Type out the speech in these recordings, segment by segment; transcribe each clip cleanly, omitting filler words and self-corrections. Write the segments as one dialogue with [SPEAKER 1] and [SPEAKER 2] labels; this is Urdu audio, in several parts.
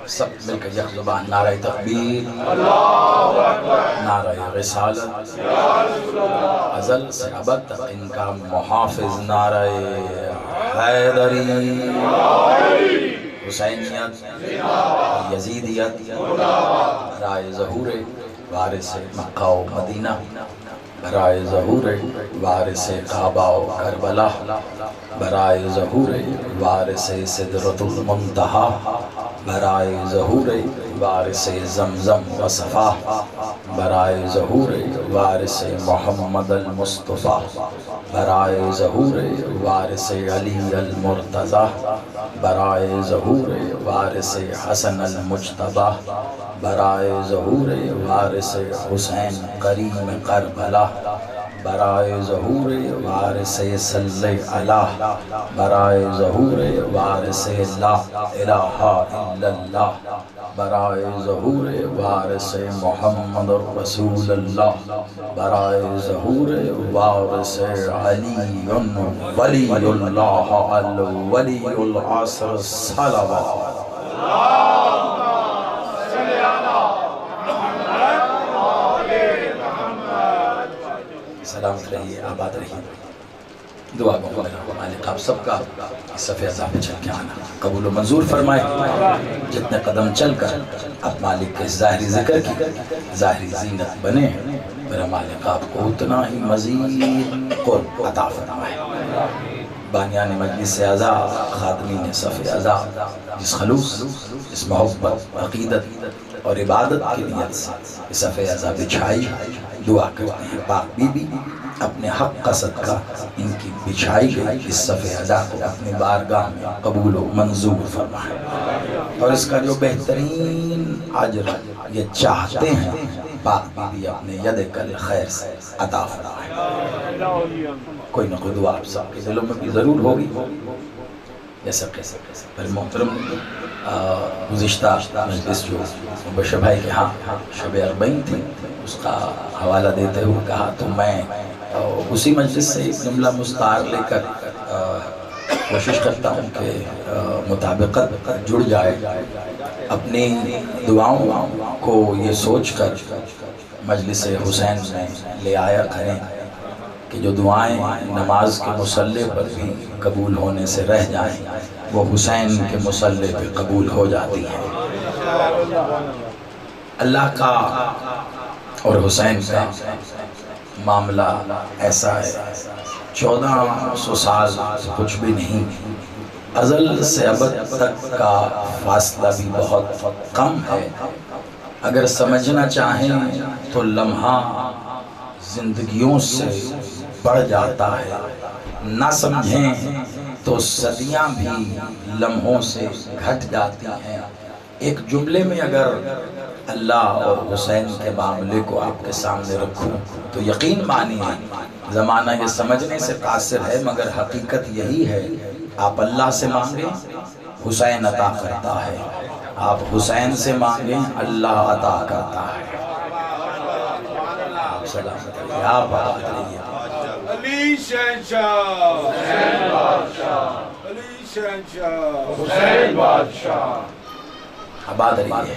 [SPEAKER 1] سب مل کر یک زبان نعرہ تکبیر، نعرہ رسالت، ازل سے ابد تک ان کا محافظ نعرہ حیدری، حسینیت، یزیدیت، برائے ظہور وارث مکہ و مدینہ، برائے ظہور وارث کعبہ و کربلا، برائے ظہور وارث سدرۃ المنتہی، برائے ظہور وارث زمزم و صفا، برائے ظہور وارث محمد المصطفیٰ، برائے ظہور وارث علی المرتضیٰ، برائے ظہور وارث حسن المجتبیٰ، برائے ظہور وارث حسین کریم کربلا، برائے ظہور وارث صلی اللہ، برائے ظہور وارث لا الہ الا اللہ، برائے ظہور وارث محمد الرسول اللہ، برائے ظہور وارث علی ولی اللہ الولی العصر صلوات۔ سلامت رہیے، آباد رہیے، دعا گو میرا مالک آپ سب کا اس صفحہ ازاں پہ چل کے آنا قبول و منظور فرمائے۔ جتنے قدم چل کر اب مالک کے ظاہری ذکر کی ظاہری زینت بنے، میرا مالک آپ کو اتنا ہی مزید قرب عطا فرمائے۔ بانیان مجلس اعزا، خادمین صف اعزا، جس خلوص، جس محبت، عقیدت اور عبادت کی نیت سے اس صف اعزا بچھائی، دعا کرتے ہیں پاک بی بی اپنے حق کا صدقہ ان کی بچھائی گئی اس صف اعزا کو اپنی بارگاہ میں قبول و منظور فرمائے، اور اس کا جو بہترین اجر یہ چاہتے ہیں پاک بی بی اپنے ید کل خیر سے عطا فرمائے۔ کوئی نہ کوئی دعا آپ سب کے دلوں میں بھی ضرور ہوگی۔ جیسا پر محترم گزشتہ مجلس جو مبشر بھائی کے ہاں شب اربعین تھی، اس کا حوالہ دیتے ہوئے کہا تو میں اسی مجلس سے ایک جملہ مستعار لے کر کوشش کرتا ہوں کہ مطابقت جڑ جائے۔ اپنی دعاؤں کو یہ سوچ کر مجلس حسین میں لے آیا کریں کہ جو دعائیں نماز کے مصلی پر بھی قبول ہونے سے رہ جائیں وہ حسین کے مصلی پہ قبول ہو جاتی ہیں۔ اللہ کا اور حسین کا معاملہ ایسا ہے، 1400 سال کچھ بھی نہیں، ازل سے ابد تک کا فاصلہ بھی بہت کم ہے۔ اگر سمجھنا چاہیں تو لمحہ زندگیوں سے بڑھ جاتا ہے، نہ سمجھیں تو صدیاں بھی لمحوں سے گھٹ جاتی ہیں۔ ایک جملے میں اگر اللہ اور حسین کے معاملے کو آپ کے سامنے رکھوں تو یقین مانیے زمانہ یہ سمجھنے سے قاصر ہے، مگر حقیقت یہی ہے۔ آپ اللہ سے مانگیں حسین عطا کرتا ہے، آپ حسین سے مانگیں اللہ عطا کرتا ہے۔ آپ سلامت رہیے، آپ آباد رہیے۔
[SPEAKER 2] علی شہنشاہ، حسین بادشاہ، علی شہنشاہ، حسین بادشاہ،
[SPEAKER 1] آباد رہیے۔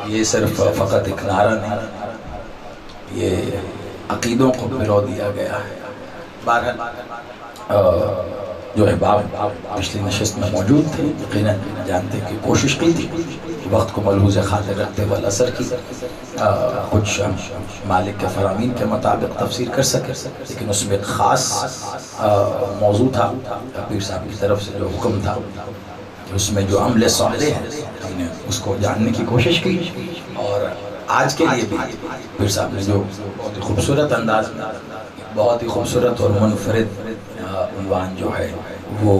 [SPEAKER 1] یہ صرف فقط ایک نعرہ نہیں، یہ عقیدوں کو پھرو دیا گیا ہے۔ بہرحال جو احباب پچھلی نشست میں موجود تھے یقیناً جانتے کہ کوشش کی تھی وقت کو ملحوظ خاطر رکھتے ہوئے اثر کی، کچھ مالک کے فرامین کے مطابق تفسیر کر سکے، لیکن اس میں ایک خاص موضوع تھا پیر صاحب کی طرف سے جو حکم تھا، اس میں جو عمل صالح ہے ہم نے اس کو جاننے کی کوشش کی، اور آج کے لیے بھی پیر صاحب نے جو بہت ہی خوبصورت انداز میں بہت ہی خوبصورت اور منفرد عنوان جو ہے وہ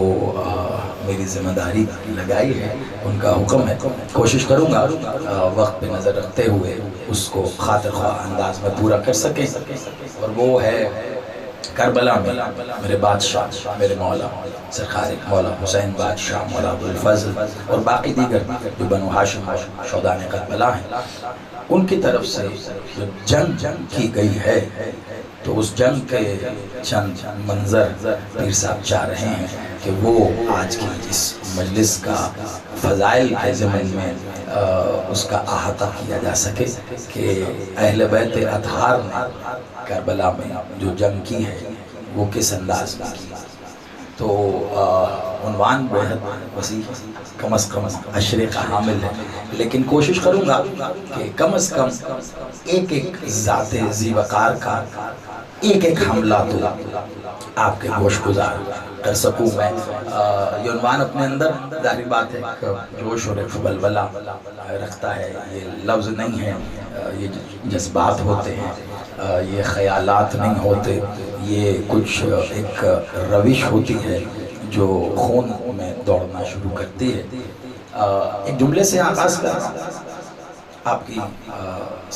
[SPEAKER 1] میری ذمہ داری لگائی ہے، ان کا حکم ہے، کوشش کروں گا وقت پہ نظر رکھتے ہوئے اس کو خاطر خواہ انداز میں پورا کر سکیں، اور وہ ہے کربلا میں میرے بادشاہ، میرے مولا سرکار مولا حسین بادشاہ، مولا ابوالفضل اور باقی دیگر جو بنو ہاشم شہدائے کربلا ہیں، ان کی طرف سے جو جنگ کی گئی ہے تو اس جنگ کے چند منظر پیر صاحب چاہ رہے ہیں کہ وہ آج کی اس مجلس کا فضائل کے ضمن میں اس کا احاطہ کیا جا سکے کہ اہل بیت اطہار نے کربلا میں جو جنگ کی ہے وہ کس انداز میں کی. تو عنوان بہت وسیع، کم از کم عشرے کا حامل ہے، لیکن کوشش کروں گا کہ کم از کم ایک ایک ذات ذی وقار کا ایک ایک حملہ تو آپ کے گوش گزار کر سکوں میں. یہ عنوان اپنے اندر ظاہری بات ہے جوش اور ایک بلبلہ رکھتا ہے. یہ لفظ نہیں ہے، یہ جذبات ہوتے ہیں، یہ خیالات نہیں ہوتے، یہ کچھ ایک روش ہوتی ہے جو خون میں دوڑنا شروع کرتی ہے. ایک جملے سے آغاز کرنا آپ کی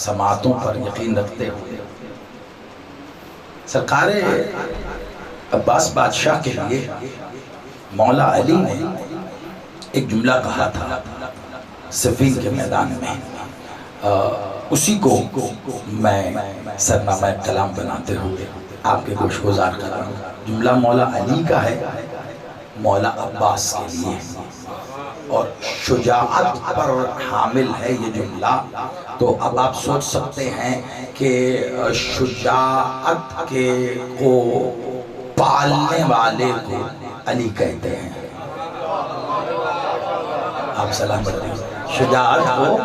[SPEAKER 1] سماعتوں پر یقین رکھتے ہوئے. سرکار عباس بادشاہ کے لیے مولا علی نے ایک جملہ کہا تھا صفین کے میدان میں. اسی کو میں سرنامہ کلام بناتے ہوئے آپ کے گوش گزار کر رہا ہوں. جملہ مولا علی کا ہے، مولا عباس کے لیے، اور شجاعت پر حامل ہے یہ جملہ. تو اب آپ سوچ سکتے ہیں کہ شجاعت کے کو پالنے والے کو علی کہتے ہیں. آپ سلام علیکم. شجاعت کو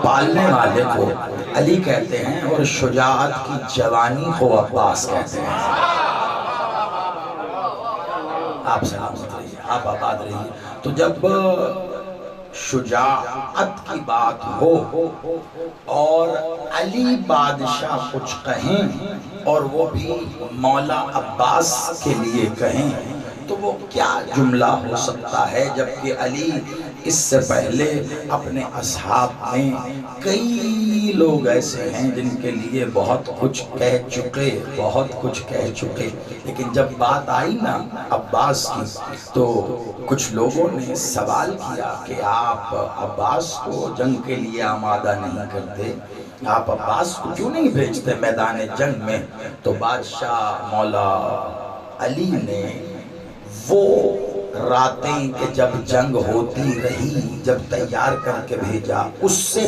[SPEAKER 1] پالنے والے کو علی کہتے ہیں اور شجاعت کی جوانی کو عباس کہتے ہیں. آپ سلامت رہیے، آپ آباد رہیے. تو جب شجاعت کی بات ہو اور علی بادشاہ کچھ کہیں اور وہ بھی مولا عباس کے لیے کہیں تو وہ کیا جملہ ہو سکتا ہے، جبکہ علی اس سے پہلے اپنے اصحاب میں کئی لوگ ایسے ہیں جن کے لیے بہت کچھ کہہ چکے، لیکن جب بات آئی نا عباس کی تو کچھ لوگوں نے سوال کیا کہ آپ عباس کو جنگ کے لیے آمادہ نہیں کرتے، آپ عباس کو کیوں نہیں بھیجتے میدان جنگ میں؟ تو بادشاہ مولا علی نے وہ راتیں کہ جب جنگ ہوتی رہی جب تیار کر کے بھیجا، اس سے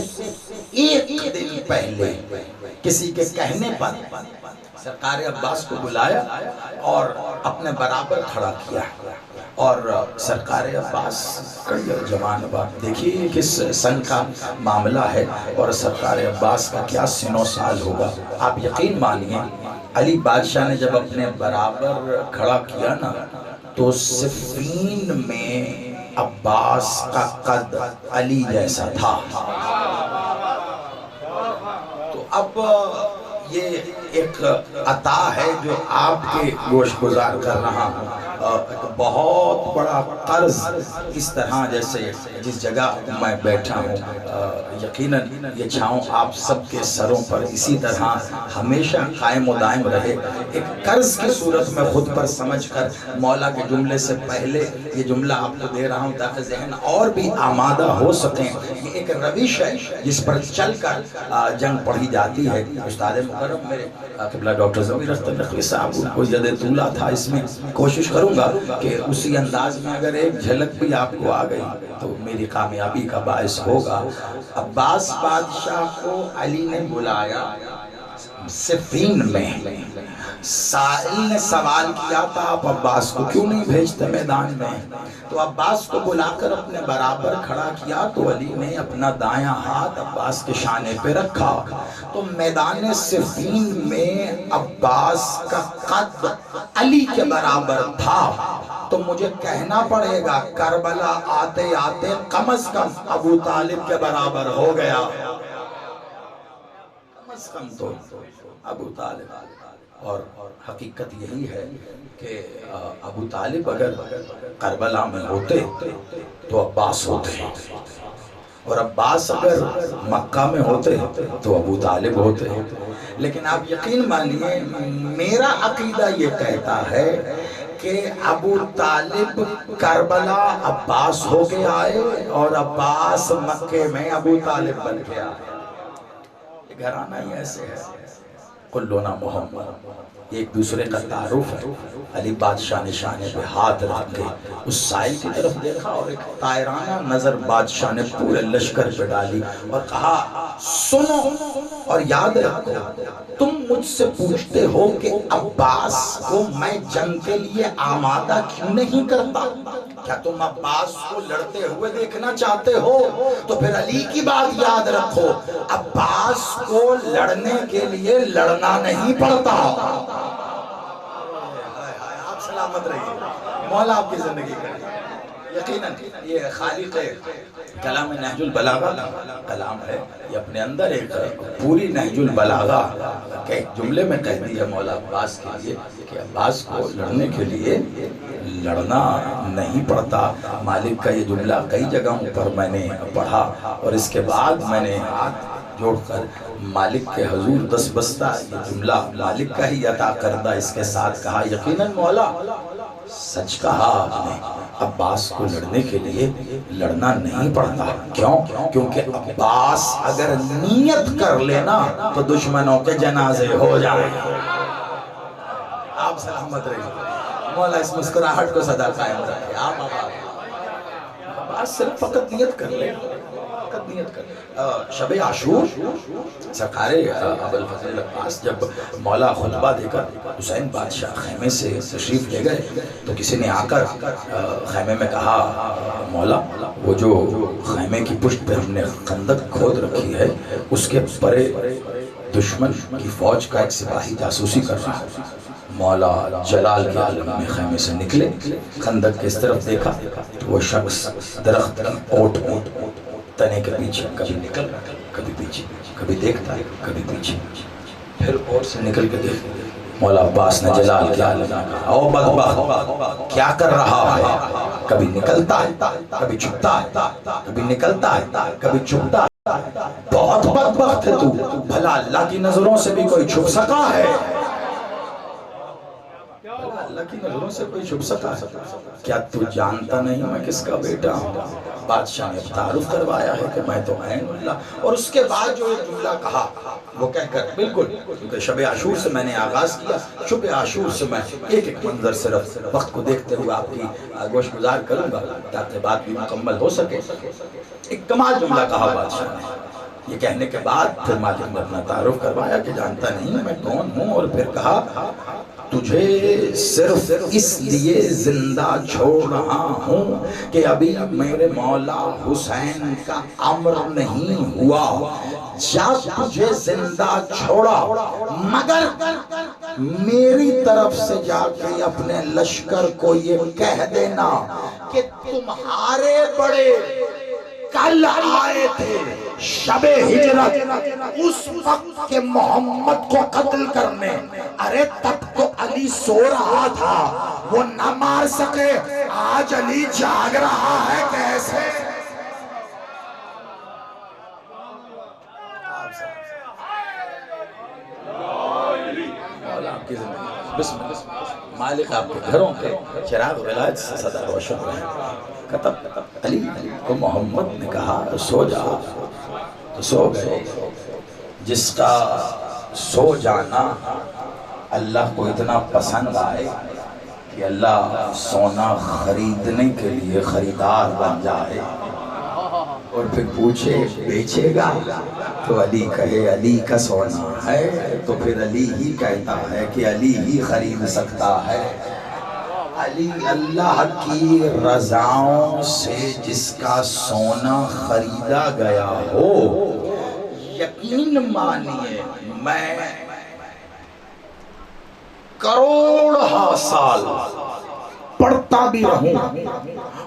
[SPEAKER 1] ایک دن پہلے کسی کے کہنے پر سرکار عباس کو بلایا اور اپنے برابر کھڑا کیا. اور سرکار عباس جوان بات دیکھیے کس سن کا معاملہ ہے اور سرکار عباس کا کیا سن و سال ہوگا. آپ یقین مانیے علی بادشاہ نے جب اپنے برابر کھڑا کیا نا تو صفین میں عباس کا قد علی جیسا تھا. تو اب یہ ایک عطا ہے جو آپ کے گوش گزار کر رہا ہوں. بہت بڑا قرض اس طرح جیسے جس جگہ میں بیٹھا ہوں یقیناً یہ چھاؤں آپ سب کے سروں پر اسی طرح ہمیشہ قائم و دائم رہے. ایک قرض کی صورت میں خود پر سمجھ کر مولا کے جملے سے پہلے یہ جملہ آپ کو دے رہا ہوں تاکہ ذہن اور بھی آمادہ ہو سکیں. یہ ایک روش ہے جس پر چل کر جنگ پڑھی جاتی ہے. استاد مکرم میرے قبلہ ڈاکٹر ضمیر اختر نقوی صاحب کو ید طولہ تھا. اس میں کوشش کروں گا کہ اسی انداز میں اگر ایک جھلک بھی آپ کو آ گئی تو میری کامیابی کا باعث ہوگا. عباس بادشاہ کو علی نے بلایا صفین میں. سائل نے سوال کیا تھا آپ عباس کو کیوں نہیں بھیجتے میدان میں؟ تو عباس کو بلا کر اپنے برابر کھڑا کیا تو علی نے اپنا دایاں ہاتھ عباس کے شانے پہ رکھا. تو میدان صفین میں عباس کا قد علی کے برابر تھا. تو مجھے کہنا پڑے گا کربلا آتے آتے کم از کم ابو طالب کے برابر ہو گیا. کم از کم تو ابو طالب. اور حقیقت یہی ہے کہ ابو طالب اگر کربلا میں ہوتے تو عباس ہوتے اور عباس اگر مکہ میں ہوتے تو ابو طالب ہوتے. لیکن آپ یقین مانیے میرا عقیدہ یہ کہتا ہے کہ ابو طالب کربلا عباس ہو کے آئے اور عباس مکے میں ابو طالب بن کے آئے. یہ گھرانہ ہی ایسے ہے. کلنا محمد، ایک دوسرے کا تعارف ہے۔ علی بادشاہ نے شانے پہ ہاتھ رکھ کے اس سائل کی طرف دیکھا اور ایک طائرانہ نظر بادشاہ نے پورے لشکر پہ ڈالی اور کہا سنو اور یاد رکھو، تم مجھ سے پوچھتے ہو کہ عباس کو میں جنگ کے لیے آمادہ کیوں نہیں کرتا؟ کیا تم عباس کو لڑتے ہوئے دیکھنا چاہتے ہو؟ تو پھر علی کی بات یاد رکھو، عباس کو لڑنے کے لیے لڑنا نہیں پڑتا۔ آپ سلامت رہیے، مولا آپ کی زندگی کرے۔ یقیناً یہ خالق کلام نہج البلاغہ کلام ہے، یہ اپنے اندر ایک پوری نہج البلاغہ کے جملے میں کہہ دی ہے مولا عباس کے لیے کہ عباس کو لڑنے کے لیے لڑنا نہیں پڑتا۔ مالک کا یہ جملہ کئی جگہوں پر میں نے پڑھا اور اس کے بعد میں نے ہاتھ جوڑ کر مالک کے حضور دس بستہ یہ جملہ مالک کا ہی عطا کردہ اس کے ساتھ کہا یقیناً مولا سچ کہا آپ نے، عباس کو لڑنے کے لیے لڑنا نہیں پڑتا۔ کیوں؟ کیونکہ عباس اگر نیت کر لینا تو دشمنوں کے جنازے ہو جائیں۔ آپ سلامت رہیے، مولا اس مسکراہٹ کو صدا قائم رکھے۔ آپ عباس صرف فقط نیت کر لے، فقط نیت کر لے۔ شب عاشور سرکار ابوالفضل عباس جب مولا خطبہ دے کر حسین بادشاہ خیمے سے تشریف لے گئے تو کسی نے آ کر خیمے میں کہا مولا وہ جو خیمے کی پشت پہ ہم نے خندق کھود رکھی ہے اس کے پرے دشمن کی فوج کا ایک سپاہی جاسوسی کر رہا ہے۔ مولا جلال کے عالم میں خیمے سے نکلے، خندق کے اس طرف دیکھا تو وہ شخص درخت کی اوٹ تنے کے پیچھے کبھی نکل کبھی پیچھے، کبھی دیکھتا ہے کبھی پیچھے، پھر اور سے نکل کے دیکھتا۔ مولا عباس نے جلال کے عالم میں کہا او بدبخت کیا کر رہا ہے؟ کبھی نکلتا ہے کبھی چھپتا ہے، کبھی نکلتا ہے کبھی چھپتا ہے، بہت بدبخت ہے تو، بھلا اللہ کی نظروں سے بھی کوئی چھپ سکا ہے؟ اللہ کی نظروں سے کوئی چھپ سکا ہے؟ کیا تو جانتا نہیں میں کس کا بیٹا ہوں؟ بادشاہ نے تعارف کروایا ہے کہ میں تو عین اللہ، اور اس کے بعد جو ایک جملہ کہا وہ کہہ کر بالکل، کیونکہ شب عاشور سے میں نے آغاز کیا، شب عاشور سے میں ایک ایک منظر صرف وقت کو دیکھتے ہوئے آپ کی گوش گزار کروں گا تاکہ بات بھی مکمل ہو سکے۔ ایک کمال جملہ کہا بادشاہ نے، یہ کہنے کے بعد پھر مالک نے اپنا تعارف کروایا کہ جانتا نہیں میں کون ہوں، اور پھر کہا تجھے صرف اس لیے زندہ چھوڑ رہا ہوں کہ ابھی میرے مولا حسین کا امر نہیں ہوا، جب تجھے زندہ چھوڑا مگر میری طرف سے جا کے اپنے لشکر کو یہ کہہ دینا کہ تمہارے بڑے کل آئے تھے شب ہجرت اس وقت کے محمد کو قتل کرنے، ارے تب تو علی سو رہا تھا وہ نہ مار سکے، آج علی جاگ رہا ہے کیسے؟ بسم اللہ مالک آپ کے گھروں کے چراغ ولایت سے صدا روشن رہے۔ کتب علی کو محمد نے کہا سو جا، تو سو گئے۔ جس کا سو جانا اللہ کو اتنا پسند آئے کہ اللہ سونا خریدنے کے لیے خریدار بن جائے اور پھر پوچھے بیچے گا تو علی کہے علی کا سونا ہے، تو پھر علی ہی کہتا ہے کہ علی ہی خرید سکتا ہے۔ علی اللہ کی رضاؤں سے جس کا سونا خریدا گیا ہو، یقین مانیے میں کروڑہا سال پڑھتا بھی رہوں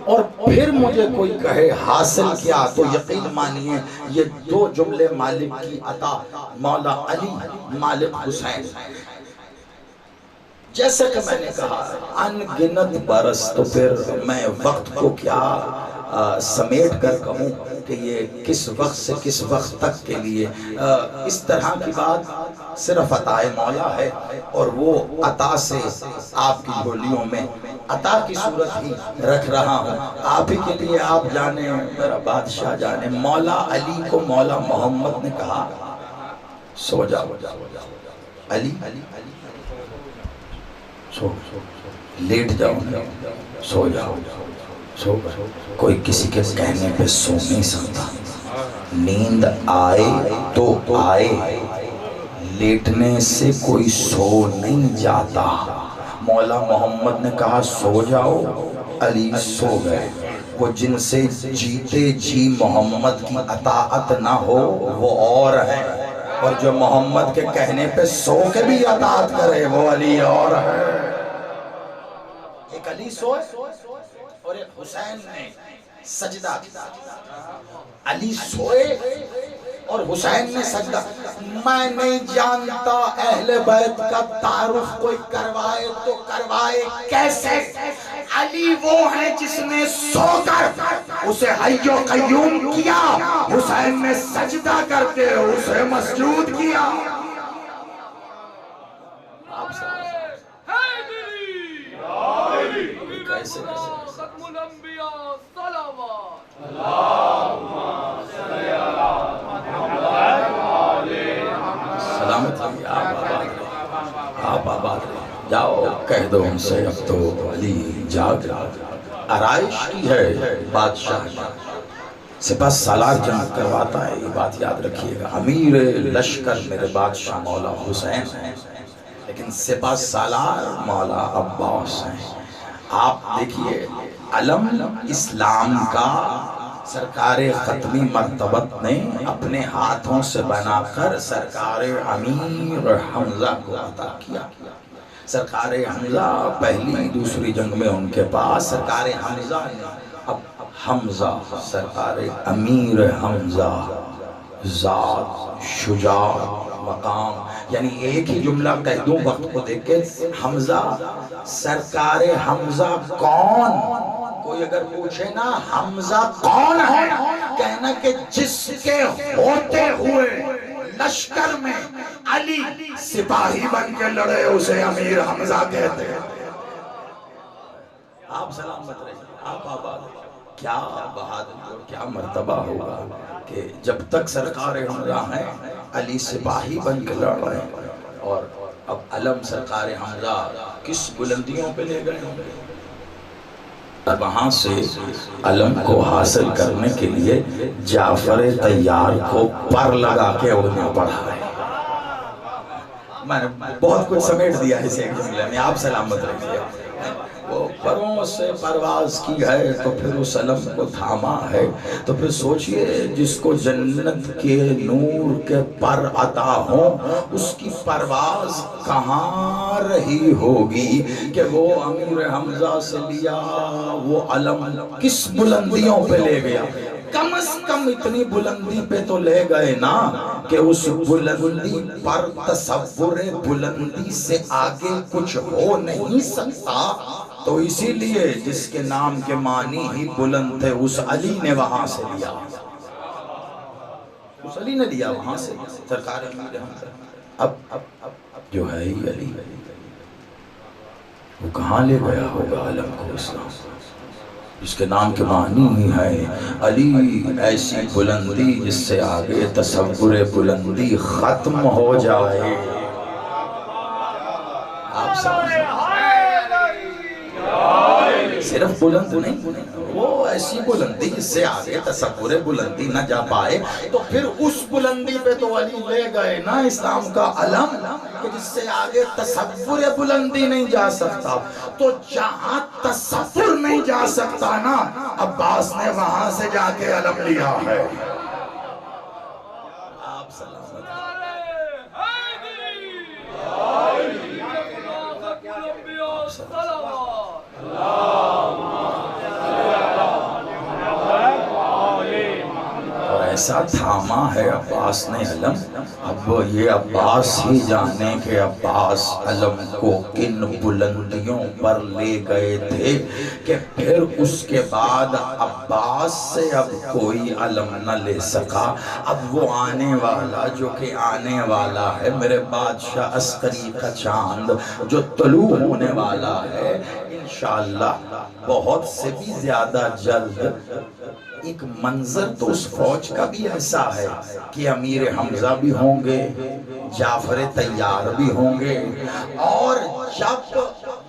[SPEAKER 1] اور پھر مجھے کوئی کہے حاصل کیا، تو یقین مانیے یہ دو جملے مالک کی عطا، مولا علی مالک حسین، جیسے کہ میں نے کہا ان گنت برس، تو پھر میں وقت کو کیا سمیٹ کر کہوں کہ یہ کس وقت سے کس وقت تک کے لیے، اس طرح کی بات صرف عطا مولا ہے، اور وہ عطا سے آپ کی جھولیوں میں عطا کی صورت ہی رکھ رہا ہوں آپ ہی کے لیے۔ آپ جانے میرا بادشاہ جانے، مولا علی کو مولا محمد نے کہا سو جاؤ، علی سو لیٹ جاؤ، سو جاؤ، سو کوئی کسی کے کہنے پہ سو نہیں سکتا. نیند آئے تو آئے، لیٹنے سے کوئی سو نہیں جاتا. مولا محمد نے کہا سو جاؤ، علی سو گئے. وہ جن سے جیتے جی محمد کی اطاعت نہ ہو وہ اور ہے، اور جو محمد کے کہنے پہ سو کے بھی اطاعت کرے وہ علی اور ہے. ایک علی سوئے اور ایک حسین نے سجدہ کیا. علی سوئے اور حسین نے سجدہ. میں نہیں جانتا اہل بیت کا تعارف کوئی کروائے تو کروائے کیسے. علی وہ ہے جس نے سو کر اسے حی و قیوم کیا، حسین نے سجدہ کر کے اسے مسجود کیا. آپ کیسے
[SPEAKER 3] ختم الانبیاء صلوات.
[SPEAKER 1] سلامت رہیے، آپ آباد رہیے. جاؤ کہہ دو ان سے اب تو علی جاگ رہا. آرائش کی ہے بادشاہ، سپہ سالار جنگ کرواتا ہے. یہ بات یاد رکھیے گا، امیر لشکر میرے بادشاہ مولا حسین ہیں، لیکن سپہ سالار مولا عباس ہیں. آپ دیکھیے علم اسلام کا سرکار ختمی مرتبت نے اپنے ہاتھوں سے بنا کر سرکار امیر حمزہ کو عطا کیا. سرکار حمزہ پہلی دوسری جنگ میں ان کے پاس، سرکار حمزہ نے اب حمزہ سرکار امیر حمزہ ذات شجاع مقام، یعنی ایک ہی جملہ کہہ دوں وقت کو دیکھ کے. حمزہ سرکار حمزہ کون؟ کوئی اگر پوچھے نا حمزہ کون ہے، کہنا کہ جس کے ہوتے ہوئے لشکر میں علی سپاہی بن کے لڑے اسے امیر حمزہ کہتے ہیں. آپ سلامت رہے، آپ آباد رہے. کیا بہادری اور کیا مرتبہ ہوگا کہ جب تک سرکار حمزہ ہیں علی سپاہی بن کے لڑ رہے ہیں. اور اب علم سرکار حمزہ کس بلندیوں پہ لے گئے ہوں گے. وہاں سے علم کو حاصل کرنے کے لیے جعفر طیار کو پر لگا کے اڑنا پڑا ہے. میں نے بہت کچھ سمیٹ دیا اسے ایک جملے میں. آپ سلامت رکھیے. وہ پروں سے پرواز کی ہے تو پھر اس علم کو تھاما ہے. تو پھر سوچئے جس کو جنت کے نور کے پر عطا ہوں اس کی پرواز کہاں رہی ہوگی کہ وہ امیر حمزہ سے لیا وہ علم کس بلندیوں پہ لے گیا. کم از کم اتنی بلندی پہ تو لے گئے نا کہ اس بلندی پر تصور بلندی سے آگے کچھ ہو نہیں سکتا. تو اسی لیے جس کے نام کے معنی ہی بلند تھے اس علی نے وہاں سے لیا، اس علی نے لیا وہاں سے سرکار امیر حمزہ. اب جو ہے ہی علی، وہ کہاں لے گیا ہوگا علم کو اسلام، جس کے نام کے معنی ہی ہے علی. ایسی بلندی جس سے آگے تصور بلندی ختم ہو جائے. آپ سمجھیں صرف بلند نہیں، وہ ایسی بلندی جس سے آگے تصور بلندی نہ جا پائے. تو پھر اس بلندی پہ تو علی لے گئے نا اسلام کا علم کہ جس سے آگے تصور بلندی نہیں جا سکتا. تو جہاں تصور نہیں جا سکتا نا عباس نے وہاں سے جا کے علم لیا ہے. آپ سلامت اور ایسا تھاما ہے عباس نے علم. اب یہ عباس ہی جانے کہ عباس علم کو کن بلندیوں پر لے گئے تھے کہ پھر اس کے بعد عباس سے اب کوئی علم نہ لے سکا. اب وہ آنے والا جو کہ آنے والا ہے میرے بادشاہ عسکری کا چاند جو طلوع ہونے والا ہے انشاءاللہ بہت سے بھی زیادہ جلد ایک منظر تو اس فوج کا بھی ایسا ہے کہ امیر حمزہ بھی ہوں گے، جعفر طیار بھی ہوں گے، اور جب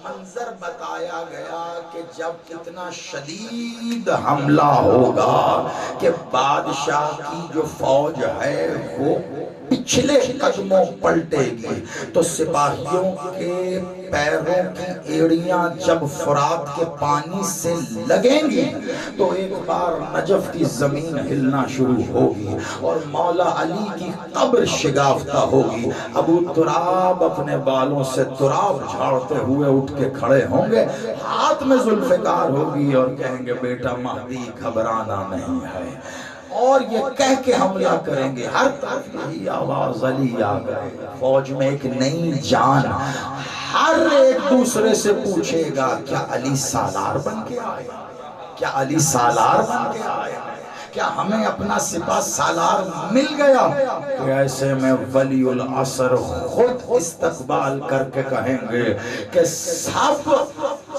[SPEAKER 1] منظر بتایا گیا کہ جب کتنا شدید حملہ ہوگا کہ بادشاہ کی جو فوج ہے وہ پچھلے قدموں پلٹے گی، تو سپاہیوں کے پیروں کی ایڑیاں جب فرات کے پانی سے لگیں گی تو ایک بار نجف کی زمین ہلنا شروع ہوگی اور مولا علی کی قبر شگافتہ ہوگی۔ ابو تراب اپنے بالوں سے تراب جھاڑتے ہوئے اٹھ کے کھڑے ہوں گے، ہاتھ میں ذوالفقار ہوگی اور کہیں گے بیٹا مہدی گھبرانا نہیں ہے، اور یہ کہہ کے حملہ کریں گے۔ ہر طرف یہی آواز علی آ گئے، فوج میں ایک نئی جان، ہر ایک دوسرے سے پوچھے گا کیا علی سالار بن کے آئے، کیا علی سالار بن کے آئے، کیا ہمیں اپنا سپاہ سالار مل گیا؟ کہ ایسے میں ولی العصر خود استقبال کر کے کہیں گے کہ سب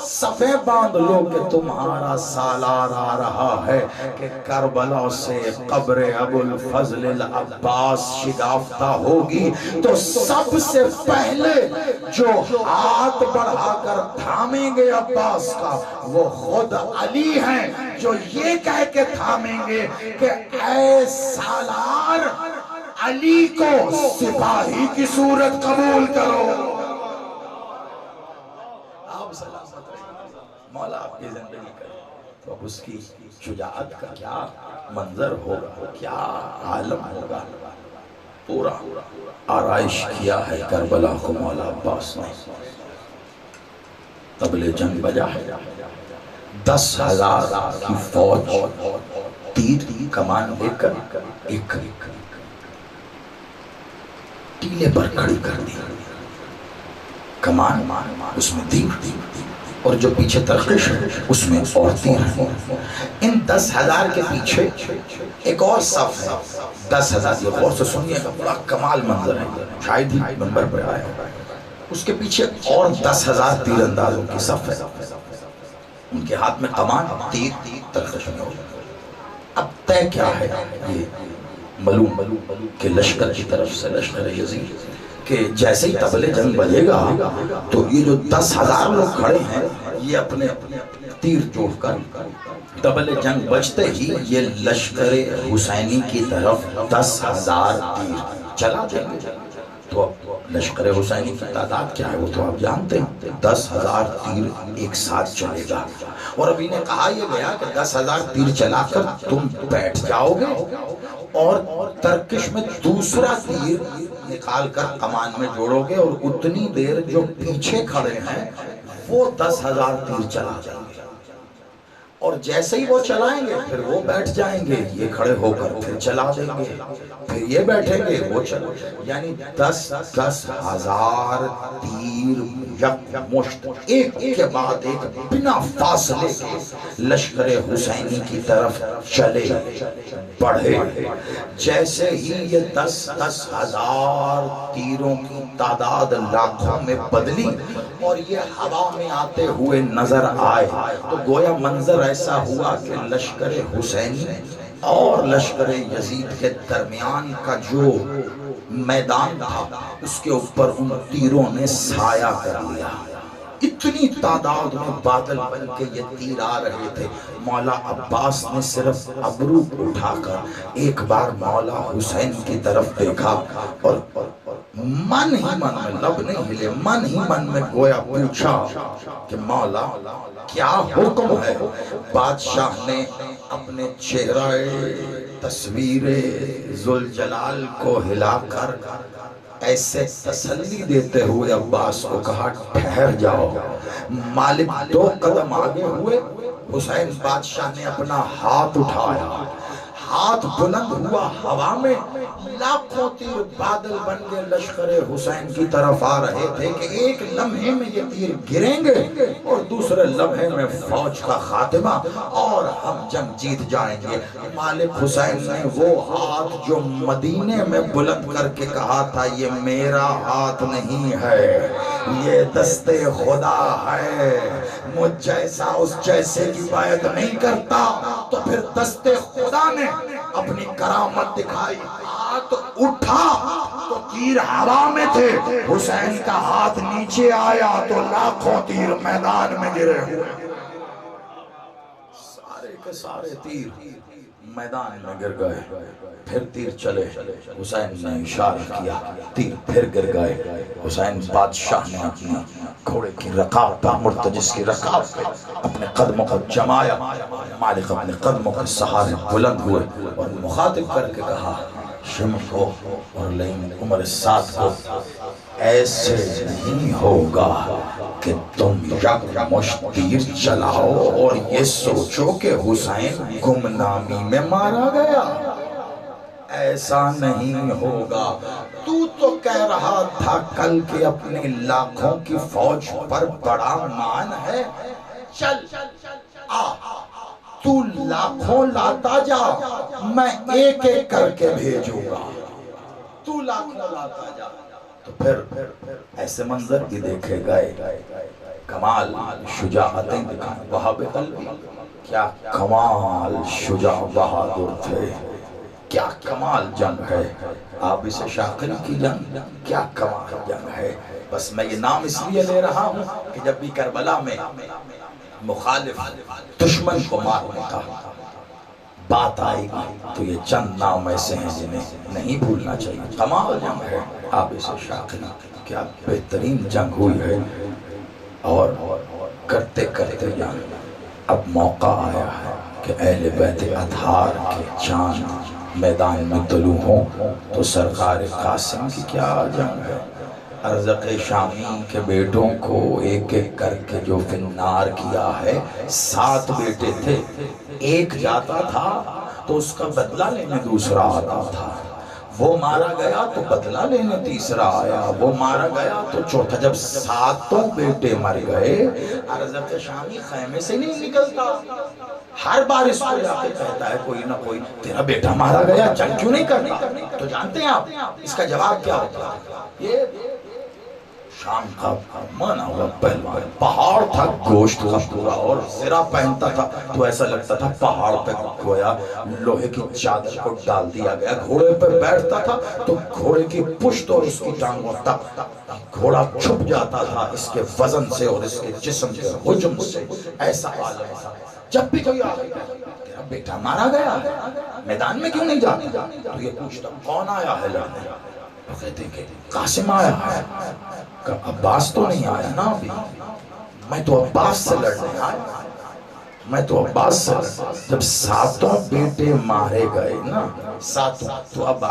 [SPEAKER 1] صفیں باندھ لو کہ تمہارا سالار آ رہا ہے، کہ کربلا سے قبر ابو الفضل العباس شگافتہ ہوگی تو سب سے پہلے جو ہاتھ بڑھا کر تھامیں گے عباس کا وہ خود علی ہیں، جو یہ کہہ کے تھامیں گے کہ اے سالار علی کو سپاہی کی صورت قبول کرو۔ آپ سلامت رہے، مولا آپ کی زندگی کرے، تو اب اس کی شجاعت کا کیا منظر ہوگا، کیا عالم ہوگا۔ پورا آرائش کیا ہے کربلا کو مولا عباس نے، طبل جنگ بجا ہے، 10,000 کی فوج تیر کمان لے کر ایک ٹیلے پر کھڑی کر دی، کمان اس میں تیر اور جو پیچھے ترقش ہے اس میں اور تیر ہیں۔ ان 10,000 کے پیچھے ایک اور صف ہے، 10,000، یہ غور سے سنیے گا، بڑا کمال منظر ہے، شاید ہی منبر پر آیا ہے۔ اس کے پیچھے اور 10,000 تیر اندازوں کی صف ہے، ان کے ہاتھ میں کمان، تیر ترقش میں ہو۔ اب طے کیا ہے یہ معلوم کہ لشکر کی طرف سے، لشکر یزید کہ جیسے ہی طبل جنگ بجے گا تو یہ جو 10,000 لوگ کھڑے ہیں یہ اپنے تیر جوڑ کر طبل جنگ بجتے ہی یہ لشکر حسینی کی طرف 10,000 تیر چلا دیں گے۔ تو اب لشکر حسینی کی تعداد کیا ہے وہ تو آپ جانتے ہیں، 10,000 تیر ایک ساتھ چلے گا، اور اب انہیں کہا یہ گیا کہ 10,000 تیر چلا کر تم بیٹھ جاؤ گے اور ترکش میں دوسرا تیر نکال کر کمان میں جوڑو گے، اور اتنی دیر جو پیچھے کھڑے ہیں وہ 10,000 تیر چلا جائیں گے، اور جیسے ہی وہ چلائیں گے پھر وہ بیٹھ جائیں گے، یہ کھڑے ہو کر پھر چلا دیں گے، پھر یہ بیٹھیں گے وہ چلو، یعنی 10,000 تیر یک مشت ایک کے بعد ایک بنا فاصلے کے لشکر حسینی کی طرف چلے بڑھے۔ جیسے ہی یہ 10,000 تیروں کی تعداد لاکھوں میں بدلی اور یہ ہوا میں آتے ہوئے نظر آئے تو گویا منظر ایسا ہوا کہ لشکر حسینی اور لشکر یزید کے درمیان کا جو میدان تھا اس کے اوپر ان تیروں نے سایہ کر لیا۔ اتنی تعداد میں بادل بن کے یہ تیر آ رہے تھے، مولا عباس نے صرف ابرو اٹھا کر ایک بار مولا حسین کی طرف دیکھا اور من ہی من میں، لب نہیں ہلے، من ہی من میں گویا پوچھا کہ مولا کیا حکم ہے؟ بادشاہ نے اپنے چہرہ تصویر ذوالجلال کو ہلا کر ایسے تسلی دیتے ہوئے عباس کو کہا ٹھہر جاؤ۔ مالک 2 قدم آگے ہوئے، حسین بادشاہ نے اپنا ہاتھ اٹھایا، ہاتھ بلند ہوا ہوا میں، لاکھوں تیر بادل بن کے لشکر حسین کی طرف آ رہے تھے کہ ایک لمحے میں یہ تیر گریں گے اور دوسرے لمحے میں فوج کا خاتمہ اور ہم جنگ جیت جائیں گے۔ مالک حسین نے وہ ہاتھ جو مدینے میں بلند کر کے کہا تھا یہ میرا ہاتھ نہیں ہے، یہ دست خدا ہے، مجھ جیسا اس جیسے کی بیعت نہیں کرتا، تو پھر دست خدا نے اپنی کرامت دکھائی، ہاتھ اٹھا تو تیر ہوا میں تھے، حسین کا ہاتھ نیچے آیا تو لاکھوں تیر میدان میں گرے ہوئے، سارے کے سارے تیر میدان میں گر گئے۔ پھر تیر چلے، حسین نے اشارہ کیا، تیر پھر گر گئے۔ حسین بادشاہ نے اپنی گھوڑے کی رکاب پر، مرتجس کی رکاب پہ اپنے قدموں کو جمایا، مالک اپنے قدموں کے سہارے بلند ہوئے اور مخاطب کر کے کہا شمع کو اور لین عمر سات کو ایسے نہیں ہوگا کہ تم یک مشت تیر چلاؤ اور یہ سوچو کہ حسین گمنامی میں مارا گیا، ایسا نہیں ہوگا۔ تو کہہ رہا تھا کل کہ اپنے لاکھوں کی فوج پر بڑا مان ہے، چل آ تو لاکھوں لاتا جا، میں ایک ایک کر کے بھیجوں گا، تو لاکھوں لاتا جا۔ تو پھر ایسے منظر بھی دیکھے گئے، کمال شجاعتیں دکھائیں، وہاب قلبی کیا کمال شجاع بہادر تھے، کیا کمال جنگ ہے، عابس شاقل کی جنگ کیا کمال جنگ ہے۔ بس میں یہ نام اس لیے لے رہا ہوں کہ جب بھی کربلا میں مخالف دشمن کو مارنے کا بات آئے گی تو یہ چند نام ایسے ہیں جنہیں نہیں بھولنا چاہیے۔ کمال جنگ ہے، عابس شاقل کیا بہترین جنگ ہوئی ہے، اور کرتے کرتے جنگ اب موقع آیا ہے کہ اہل بیت اطہار کے چاند میدان میں طلوع ہوں، تو سرکار قاسم کی کیا جنگ ہے۔ ارزق شامی کے بیٹوں کو ایک ایک کر کے جو فنار کیا ہے، 7 بیٹے تھے، ایک جاتا تھا تو اس کا بدلہ لینے دوسرا آتا تھا، وہ مارا گیا تو بدلہ لینے تیسرا آیا، وہ مارا گیا تو چوتھا، جب 7 بیٹے مر گئے، ارزق شامی خیمے سے نہیں نکلتا، ہر بار اس کو جا کے کہتا ہے کوئی نہ کوئی تیرا بیٹا مارا گیا، جنگ کیوں نہیں کرتا؟ تو جانتے ہیں آپ اس کا جواب کیا ہوتا ہے؟ یہ شام کا مانا ہوا پہلوان، پہاڑ تھا، گوشت تھا پورا، اور زرہ پہنتا تھا تو ایسا لگتا تھا پہاڑ پہ گویا لوہے کی چادر کو ڈال دیا گیا، گھوڑے پہ بیٹھتا تھا تو گھوڑے کی پشت اور اس کی ٹانگوں تک گھوڑا چھپ جاتا تھا اس کے وزن سے اور اس کے جسم کے حجم سے، ایسا عالم تھا۔ جب بھی کوئی آگے تیرا بیٹا مارا گیا میدان میں کیوں نہیں جاتا، تو یہ پوچھتا کون آیا ہے لڑنے، تو کہتے ہیں کہ قاسم آیا ہے، کہ عباس تو نہیں آیا نا ابھی، میں تو عباس سے لڑنے آیا، میں تو عباس سے لڑنے۔ جب 7 بیٹے مارے گئے نا، 7 تو اب